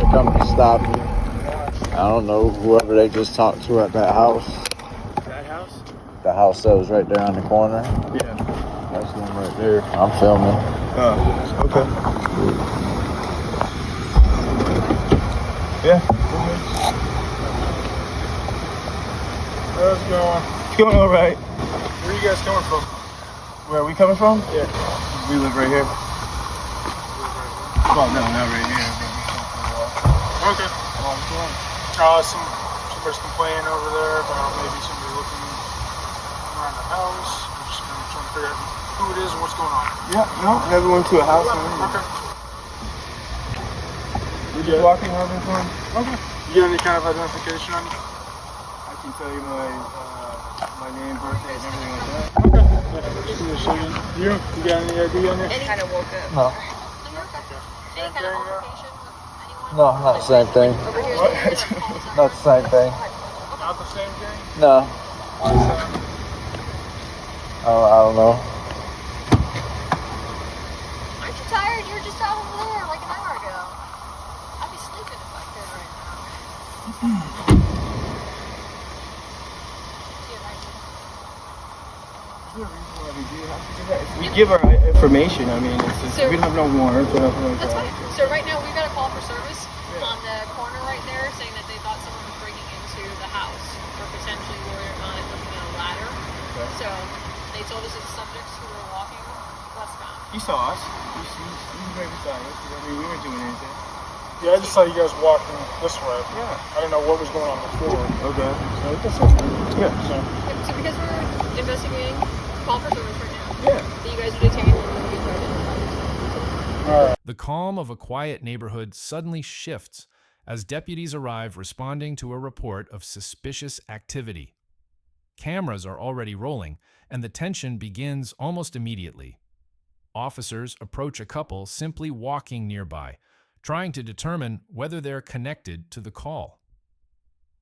come to stop you. I don't know whoever they just talked to at that house. That house? The house that was right there on the corner. Yeah. That's one right there. I'm filming. Oh, okay. Yeah. How's it going? It's going all right. Where are you guys coming from? Where are we coming from? Yeah. We live right here. Well, no, not right here. Okay. Somebody's complaining over there about maybe somebody looking around the house. We're just kind of trying to figure out who it is and what's going on. Yeah, no, never went to a house. Okay. We're just walking, having fun. Okay. You got any kind of identification on you? I can tell you my name, birthday, and everything like that. Okay. Just give me a second. You got any ID on you? Any kind of woke up. No. Any kind of altercation with anyone? No, not the same thing. Over here, What? Not the same thing. Not the same thing? No. I don't know. Aren't you tired? You were just out over there like an hour ago. I'd be sleeping if I could right now. We give our information. I mean, we don't have no warrants or nothing like That's that. fine. So right now we've got a call for service on the corner right there saying that they thought someone was breaking into the house or potentially were looking at a ladder. Okay. So they told us it's subjects who were walking westbound. He saw us. He was right beside us. I mean, we weren't doing anything. Yeah, I just saw you guys walking this way. Yeah. I didn't know what was going on before. Okay. So that's okay. Yeah. So because we're investigating call for service right now. Yeah. So you guys are detained and we'll be charged. All right. The calm of a quiet neighborhood suddenly shifts as deputies arrive responding to a report of suspicious activity. Cameras are already rolling, and the tension begins almost immediately. Officers approach a couple simply walking nearby, trying to determine whether they're connected to the call.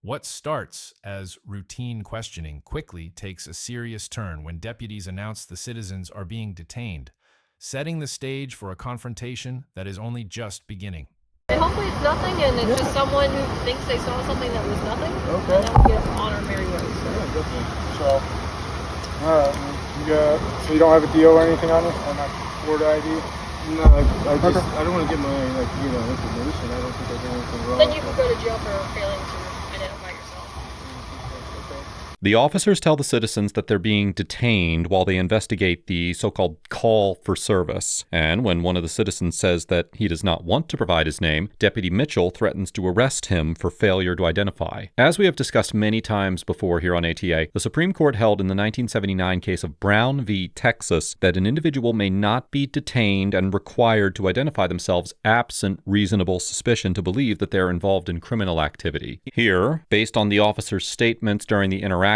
What starts as routine questioning quickly takes a serious turn when deputies announce the citizens are being detained, setting the stage for a confrontation that is only just beginning. And hopefully it's nothing, and it's just someone who thinks they saw something that was nothing. Okay. And then we get on our merry way. So. Yeah, definitely. So, all right. So you don't have a deal or anything on you? On that Florida ID? No, I don't want to get my information. I don't think I did anything wrong. Then you can go to jail for failing to identify yourself. The officers tell the citizens that they're being detained while they investigate the so-called call for service. And when one of the citizens says that he does not want to provide his name, Deputy Mitchell threatens to arrest him for failure to identify. As we have discussed many times before here on ATA, the Supreme Court held in the 1979 case of Brown v. Texas that an individual may not be detained and required to identify themselves absent reasonable suspicion to believe that they're involved in criminal activity. Here, based on the officer's statements during the interaction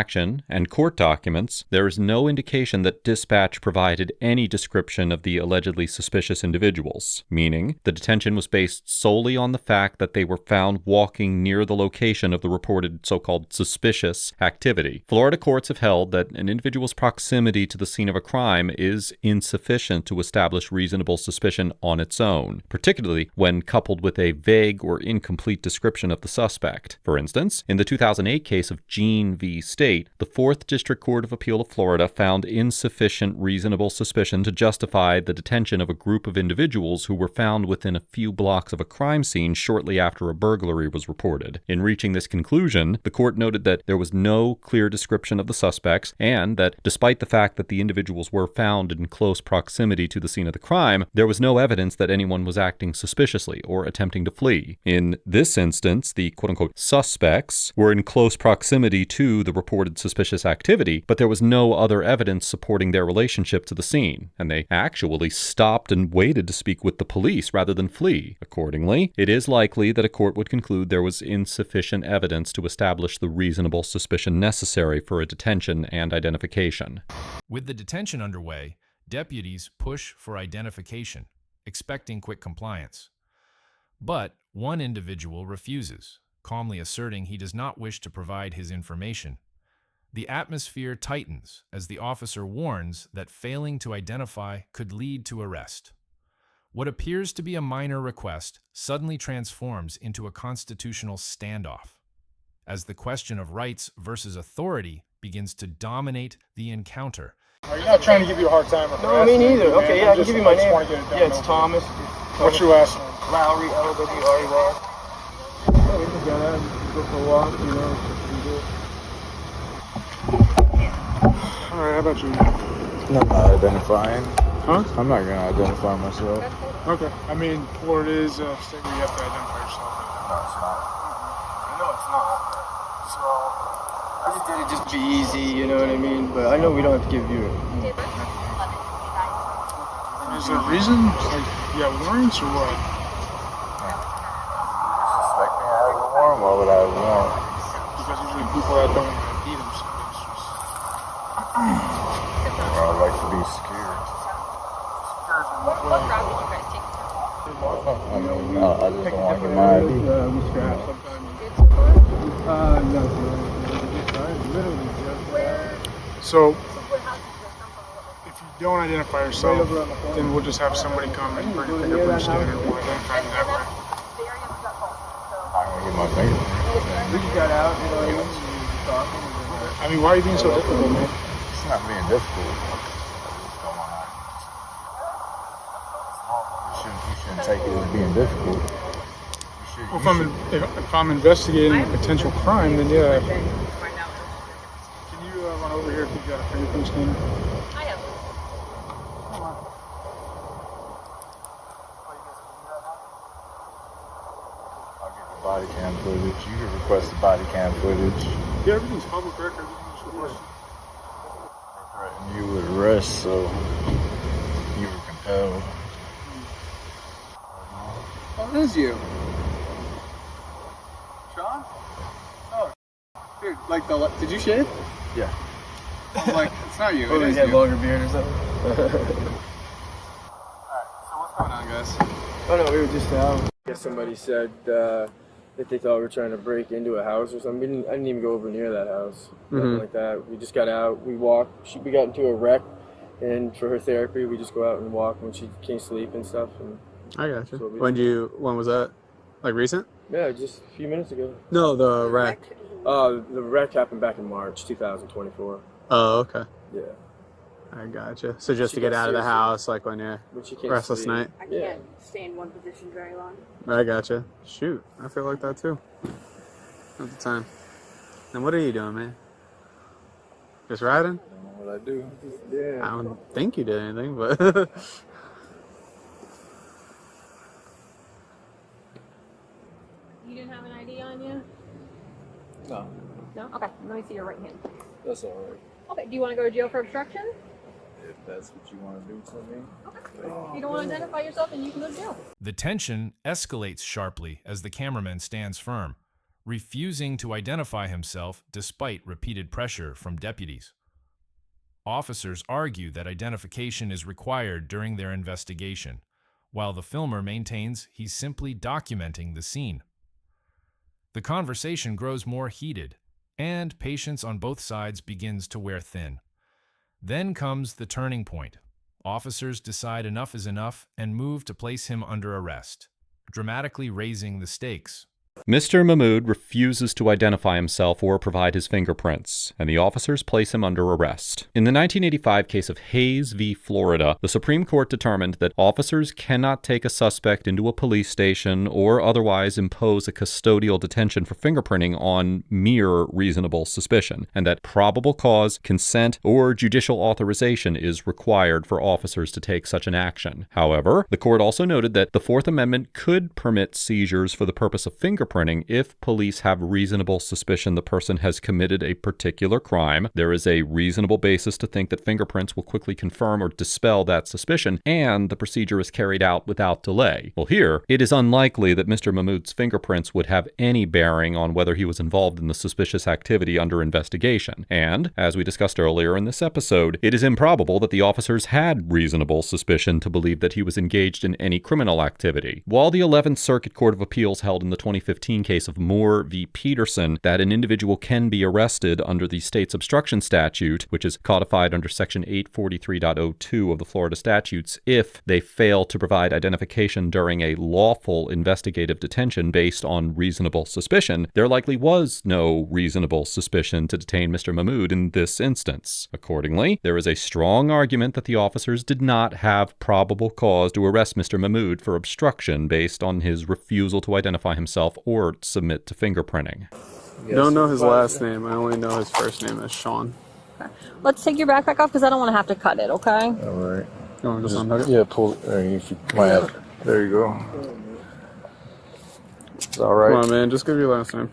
and court documents, there is no indication that dispatch provided any description of the allegedly suspicious individuals, meaning the detention was based solely on the fact that they were found walking near the location of the reported so-called suspicious activity. Florida courts have held that an individual's proximity to the scene of a crime is insufficient to establish reasonable suspicion on its own, particularly when coupled with a vague or incomplete description of the suspect. For instance, in the 2008 case of Gene v. State, the 4th District Court of Appeal of Florida found insufficient reasonable suspicion to justify the detention of a group of individuals who were found within a few blocks of a crime scene shortly after a burglary was reported. In reaching this conclusion, the court noted that there was no clear description of the suspects and that, despite the fact that the individuals were found in close proximity to the scene of the crime, there was no evidence that anyone was acting suspiciously or attempting to flee. In this instance, the quote-unquote suspects were in close proximity to the reported suspicious activity, but there was no other evidence supporting their relationship to the scene, and they actually stopped and waited to speak with the police rather than flee. Accordingly, it is likely that a court would conclude there was insufficient evidence to establish the reasonable suspicion necessary for a detention and identification. With the detention underway, deputies push for identification, expecting quick compliance. But one individual refuses, calmly asserting he does not wish to provide his information. The atmosphere tightens as the officer warns that failing to identify could lead to arrest. What appears to be a minor request suddenly transforms into a constitutional standoff, as the question of rights versus authority begins to dominate the encounter. You're not trying to give you a hard time. No, me neither. Okay, yeah, I can give you my name. Yeah, it's Thomas. What's your last name? Lowry, L-W-R-E-Y. Oh, we can go out and go for a walk, you know. Alright, how about you? I'm not identifying. Huh? I'm not gonna identify myself. Okay. I mean, Florida is a state where you have to identify yourself. No, it's not. I know it's not. So, I just did it just to be easy, you know what I mean? But I know we don't have to give you it. Is there a reason? Like, you have warrants or what? Suspect me I have a warrant? Why would I have a warrant? Because usually people that don't want to be themselves. Well, I like to be secure. What route did you guys take? I mean, no, I just don't want to get my ID. We scrap sometimes. Good so far? No. Literally. Where? So, What house did you guys come from? if you don't identify yourself, then we'll just have somebody come and bring a fingerprint scanner and we'll identify you that way. I'm gonna get my fingerprint. We just got out, you know what I mean? We were talking. I mean, why are you being so difficult, man? It's not being difficult. I just don't want to. You shouldn't take it as being difficult. Well, if I'm investigating a potential crime, then yeah. Can you run over here if you've got a fingerprint scanner? I have. I'll get the body cam footage. You can request the body cam footage. Yeah, everything's public record. Everything's recorded. I threatened you with arrest, so you were compelled. Oh, it is you. Sean? Oh, dude, like did you shave? Yeah. I'm like, it's not you. Oh, It you is had you. longer beard or something? Alright, so what's going on, guys? Oh no, we were just out. I guess somebody said that they thought we were trying to break into a house or something. I didn't even go over near that house. Nothing like that. We just got out. We walked. We got into a wreck, and for her therapy, we just go out and walk when she can't sleep and stuff. And I gotcha. So we- When was that? Like recent? yeah, just a few minutes ago. No, the wreck. The wreck happened back in March 2024. Oh, okay. Yeah. I gotcha. So just She to get got out of the seriously- house, like when you're When she can't restless sleep. night. I Yeah. can't stay in one position very long. I gotcha. Shoot, I feel like that too. At the time. And what are you doing, man? Just riding? I don't know what I do. Yeah. I don't think you did anything, but You didn't have an ID on you? No, No? Okay, let me see your right hand. that's all right. Okay, do you want to go to jail for obstruction? If that's what you want to do to me. If you don't want to identify yourself, then you can go to jail. The tension escalates sharply as the cameraman stands firm, refusing to identify himself despite repeated pressure from deputies. Officers argue that identification is required during their investigation, while the filmer maintains he's simply documenting the scene. The conversation grows more heated, and patience on both sides begins to wear thin. Then comes the turning point. Officers decide enough is enough and move to place him under arrest, dramatically raising the stakes. Mr. Mahmood refuses to identify himself or provide his fingerprints, and the officers place him under arrest. In the 1985 case of Hayes v. Florida, the Supreme Court determined that officers cannot take a suspect into a police station or otherwise impose a custodial detention for fingerprinting on mere reasonable suspicion, and that probable cause, consent, or judicial authorization is required for officers to take such an action. However, the court also noted that the Fourth Amendment could permit seizures for the purpose of fingerprinting if police have reasonable suspicion the person has committed a particular crime, there is a reasonable basis to think that fingerprints will quickly confirm or dispel that suspicion, and the procedure is carried out without delay. Well, here, it is unlikely that Mr. Mahmood's fingerprints would have any bearing on whether he was involved in the suspicious activity under investigation. And, as we discussed earlier in this episode, it is improbable that the officers had reasonable suspicion to believe that he was engaged in any criminal activity. While the 11th Circuit Court of Appeals held in the 2015 2015 case of Moore v. Peterson that an individual can be arrested under the state's obstruction statute, which is codified under Section 843.02 of the Florida statutes, if they fail to provide identification during a lawful investigative detention based on reasonable suspicion. There likely was no reasonable suspicion to detain Mr. Mahmood in this instance. Accordingly, there is a strong argument that the officers did not have probable cause to arrest Mr. Mahmood for obstruction based on his refusal to identify himself or submit to fingerprinting. Don't know his last name. I only know his first name as Sean. Okay. Let's take your backpack off because I don't want to have to cut it, okay? All right. You want to just unhook it? Yeah, pull it. If you might have. There you go. It's all right. Come on, man. Just give your last name.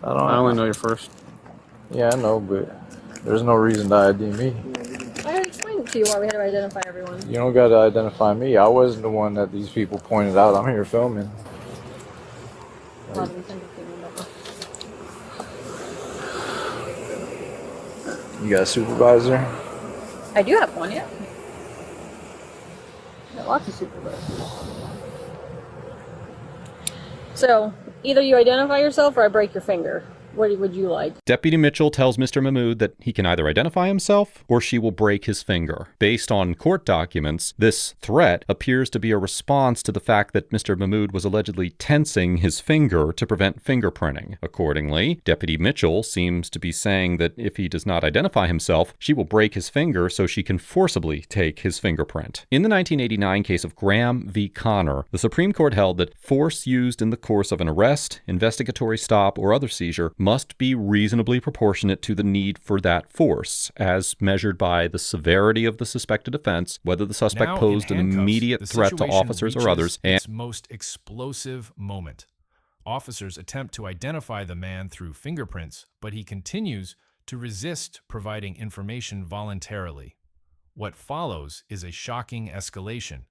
I only know your first. Yeah, I know, but there's no reason to ID me. I explained to you why we had to identify everyone. You don't got to identify me. I wasn't the one that these people pointed out. I'm here filming. You got a supervisor? I do have one, yeah. Got lots of supervisors. So, either you identify yourself or I break your finger. What would you like? Deputy Mitchell tells Mr. Mahmood that he can either identify himself or she will break his finger. Based on court documents, this threat appears to be a response to the fact that Mr. Mahmood was allegedly tensing his finger to prevent fingerprinting. Accordingly, Deputy Mitchell seems to be saying that if he does not identify himself, she will break his finger so she can forcibly take his fingerprint. In the 1989 case of Graham v. Connor, the Supreme Court held that force used in the course of an arrest, investigatory stop, or other seizure must be reasonably proportionate to the need for that force, as measured by the severity of the suspected offense, whether the suspect Now, posed in an handcuffs, immediate the threat to situation officers or reaches others, and its most explosive moment. Officers attempt to identify the man through fingerprints, but he continues to resist providing information voluntarily. What follows is a shocking escalation.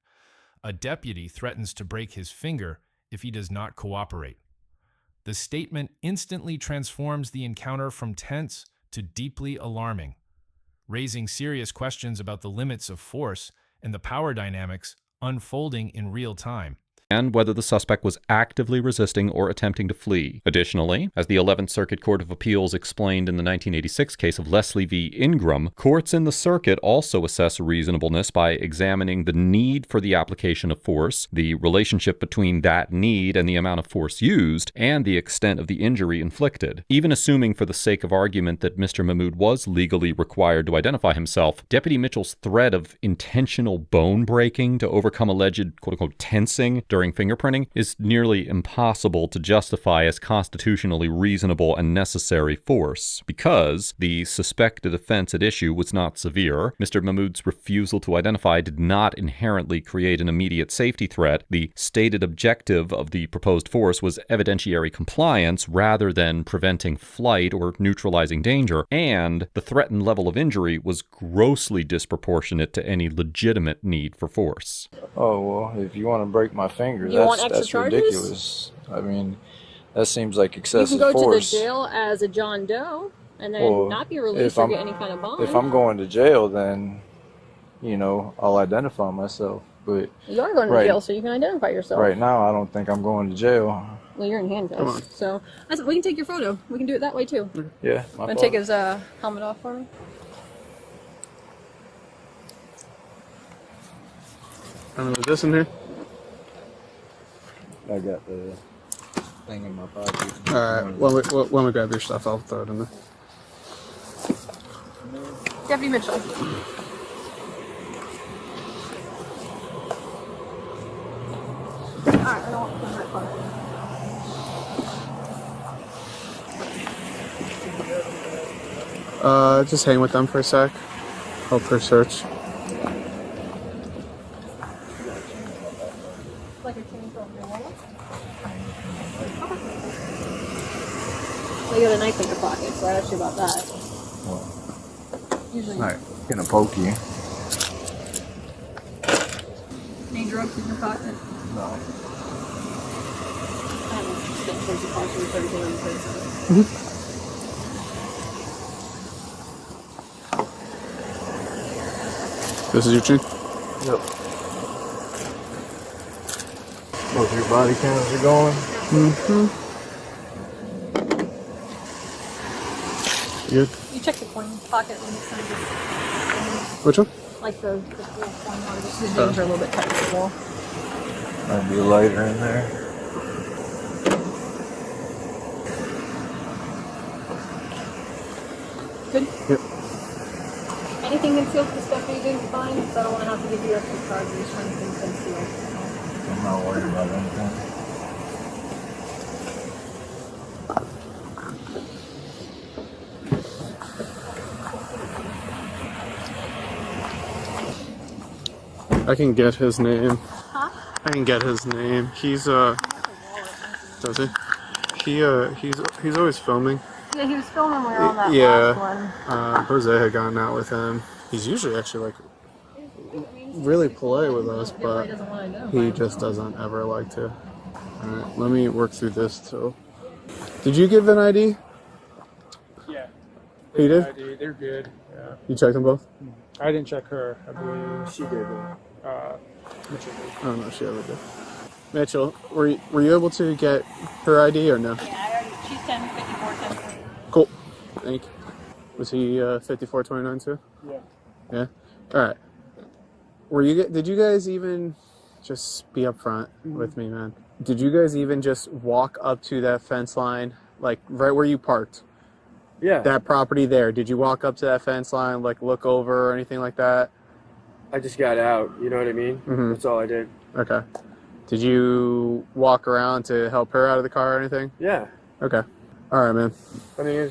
A deputy threatens to break his finger if he does not cooperate. The statement instantly transforms the encounter from tense to deeply alarming, raising serious questions about the limits of force and the power dynamics unfolding in real time, and whether the suspect was actively resisting or attempting to flee. Additionally, as the 11th Circuit Court of Appeals explained in the 1986 case of Leslie v. Ingram, courts in the circuit also assess reasonableness by examining the need for the application of force, the relationship between that need and the amount of force used, and the extent of the injury inflicted. Even assuming for the sake of argument that Mr. Mahmood was legally required to identify himself, Deputy Mitchell's threat of intentional bone breaking to overcome alleged quote-unquote tensing during fingerprinting is nearly impossible to justify as constitutionally reasonable and necessary force, because the suspected offense at issue was not severe. Mr. Mahmood's refusal to identify did not inherently create an immediate safety threat. The stated objective of the proposed force was evidentiary compliance rather than preventing flight or neutralizing danger, and the threatened level of injury was grossly disproportionate to any legitimate need for force. Oh, well, if you want to break my finger, that's ridiculous. I mean, that seems like excessive force. You can go to the jail as a John Doe and then not be released or get any kind of bond. If I'm going to jail, then, I'll identify myself. But you are going to jail, so you can identify yourself. Right now, I don't think I'm going to jail. Well, you're in handcuffs, so we can take your photo. We can do it that way too. Yeah. Want to take his helmet off for me? With this in here? I got the thing in my pocket. Alright, when we grab your stuff, I'll throw it in there. Deputy Mitchell. Alright, I don't want to put in that car. Just hang with them for a sec. Hope for search. Like a chainsaw in your wallet? Okay. Well, you got a knife in your pocket, so I asked you about that. What? Usually. Alright, gonna poke you. Any drugs in your pocket? No. I haven't spent towards the car, so we started doing this. This is your chin? Yep. Both your body cameras are going? Good. You check the coin pocket when it's time to. Which one? Like the full coin one. Just his names are a little bit tight to the wall. Might be a lighter in there. Good? Yep. Anything concealed for stuff that you didn't find? Because I don't want to have to give you extra charges for anything concealed. I'm not worried about anything. I can get his name. Huh? I can get his name. He's does he? He's always filming. Yeah, he was filming when we were on that Yeah. last one. Jose had gone out with him. He's usually actually like really polite with us, but he just doesn't ever like to. Alright, let me work through this too. Did you give an ID? Yeah. You did? They're good. Yeah. You checked them both? I didn't check her. I believe She did. Mitchell did. Oh no, she ever did. Mitchell, were you able to get her ID or no? Yeah, I already. She's 1054, 10. Cool. Thank you. Was he 5429 too? Yeah. Yeah. All right. Did you guys even just be upfront with me, man? Did you guys even just walk up to that fence line, like right where you parked? Yeah. That property there. Did you walk up to that fence line, like look over or anything like that? I just got out. You know what I mean? Mhm. That's all I did. Okay. Did you walk around to help her out of the car or anything? Yeah. Okay. All right, man. I mean,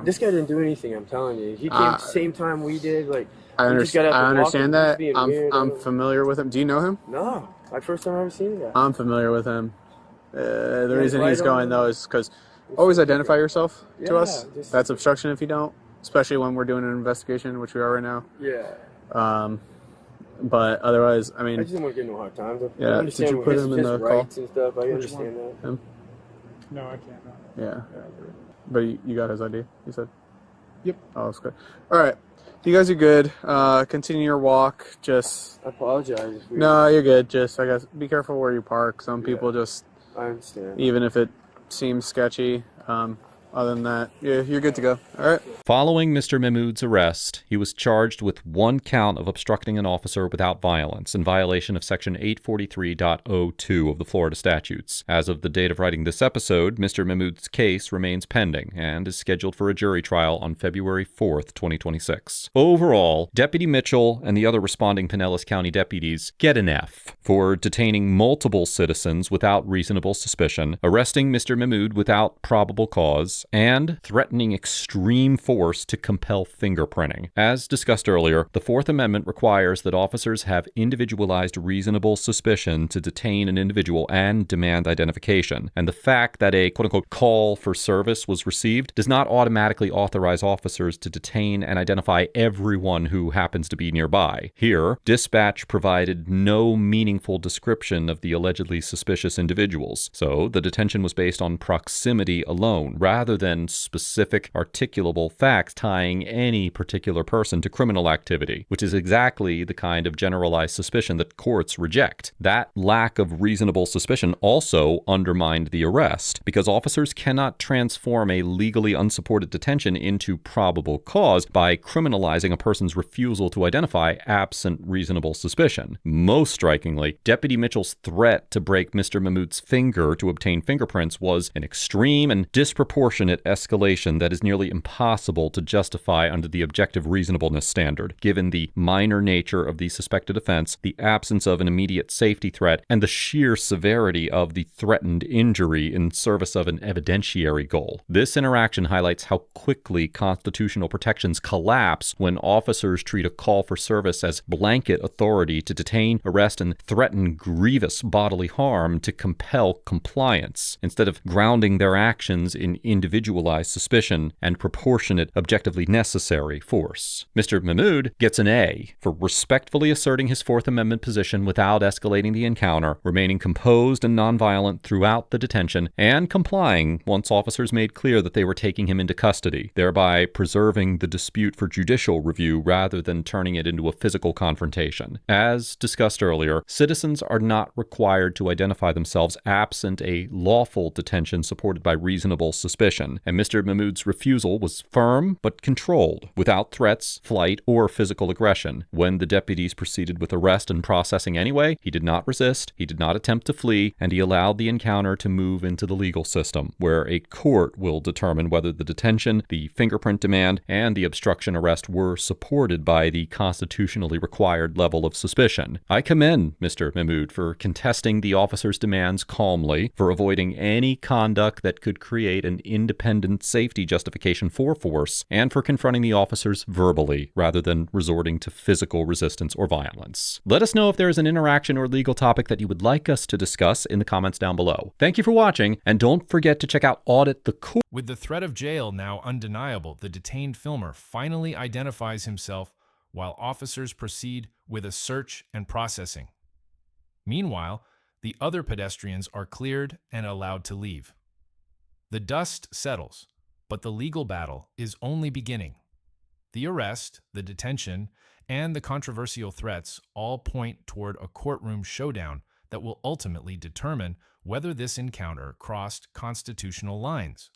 this guy didn't do anything. I'm telling you. He came the same time we did. Like, I we just got out I to walk understand and he was that. being I'm weird. I'm familiar with him. Do you know him? No, my first time ever seeing that. I'm familiar with him. The Yeah, reason right he's going on. though is because always identify yourself to Yeah, us. just- That's obstruction if you don't, especially when we're doing an investigation, which we are right now. Yeah. But otherwise, I I mean, just didn't want to get no hard times. I Yeah, understand did you put his, him in his the rights call? and stuff. I Which understand that. him. No, I can't. No. Yeah. But you got his ID. You said. Yep. Oh, that's good. All right, you guys are good. Continue your walk. Just I apologize. If we, no, you're good. Just I guess be careful where you park. Some people just, I understand. even if it seems sketchy. Other than that, yeah, you're good to go. All right. Following Mr. Mahmood's arrest, he was charged with one count of obstructing an officer without violence in violation of Section 843.02 of the Florida statutes. As of the date of writing this episode, Mr. Mahmood's case remains pending and is scheduled for a jury trial on February 4th, 2026. Overall, Deputy Mitchell and the other responding Pinellas County deputies get an F for detaining multiple citizens without reasonable suspicion, arresting Mr. Mahmood without probable cause, and threatening extreme force to compel fingerprinting. As discussed earlier, the Fourth Amendment requires that officers have individualized reasonable suspicion to detain an individual and demand identification. And the fact that a quote-unquote call for service was received does not automatically authorize officers to detain and identify everyone who happens to be nearby. Here, dispatch provided no meaningful description of the allegedly suspicious individuals, so the detention was based on proximity alone, rather than specific articulable facts tying any particular person to criminal activity, which is exactly the kind of generalized suspicion that courts reject. That lack of reasonable suspicion also undermined the arrest, because officers cannot transform a legally unsupported detention into probable cause by criminalizing a person's refusal to identify absent reasonable suspicion. Most strikingly, Deputy Mitchell's threat to break Mr. Mahmood's finger to obtain fingerprints was an extreme and disproportionate escalation that is nearly impossible to justify under the objective reasonableness standard, given the minor nature of the suspected offense, the absence of an immediate safety threat, and the sheer severity of the threatened injury in service of an evidentiary goal. This interaction highlights how quickly constitutional protections collapse when officers treat a call for service as blanket authority to detain, arrest, and threaten grievous bodily harm to compel compliance, instead of grounding their actions in individual individualized suspicion and proportionate, objectively necessary force. Mr. Mahmood gets an A for respectfully asserting his Fourth Amendment position without escalating the encounter, remaining composed and nonviolent throughout the detention, and complying once officers made clear that they were taking him into custody, thereby preserving the dispute for judicial review rather than turning it into a physical confrontation. As discussed earlier, citizens are not required to identify themselves absent a lawful detention supported by reasonable suspicion, and Mr. Mahmood's refusal was firm but controlled, without threats, flight, or physical aggression. When the deputies proceeded with arrest and processing anyway, he did not resist, he did not attempt to flee, and he allowed the encounter to move into the legal system, where a court will determine whether the detention, the fingerprint demand, and the obstruction arrest were supported by the constitutionally required level of suspicion. I commend Mr. Mahmood for contesting the officer's demands calmly, for avoiding any conduct that could create an independent safety justification for force, and for confronting the officers verbally rather than resorting to physical resistance or violence. Let us know if there is an interaction or legal topic that you would like us to discuss in the comments down below. Thank you for watching, and don't forget to check out Audit the Court. With the threat of jail now undeniable, the detained filmer finally identifies himself while officers proceed with a search and processing. Meanwhile, the other pedestrians are cleared and allowed to leave. The dust settles, but the legal battle is only beginning. The arrest, the detention, and the controversial threats all point toward a courtroom showdown that will ultimately determine whether this encounter crossed constitutional lines.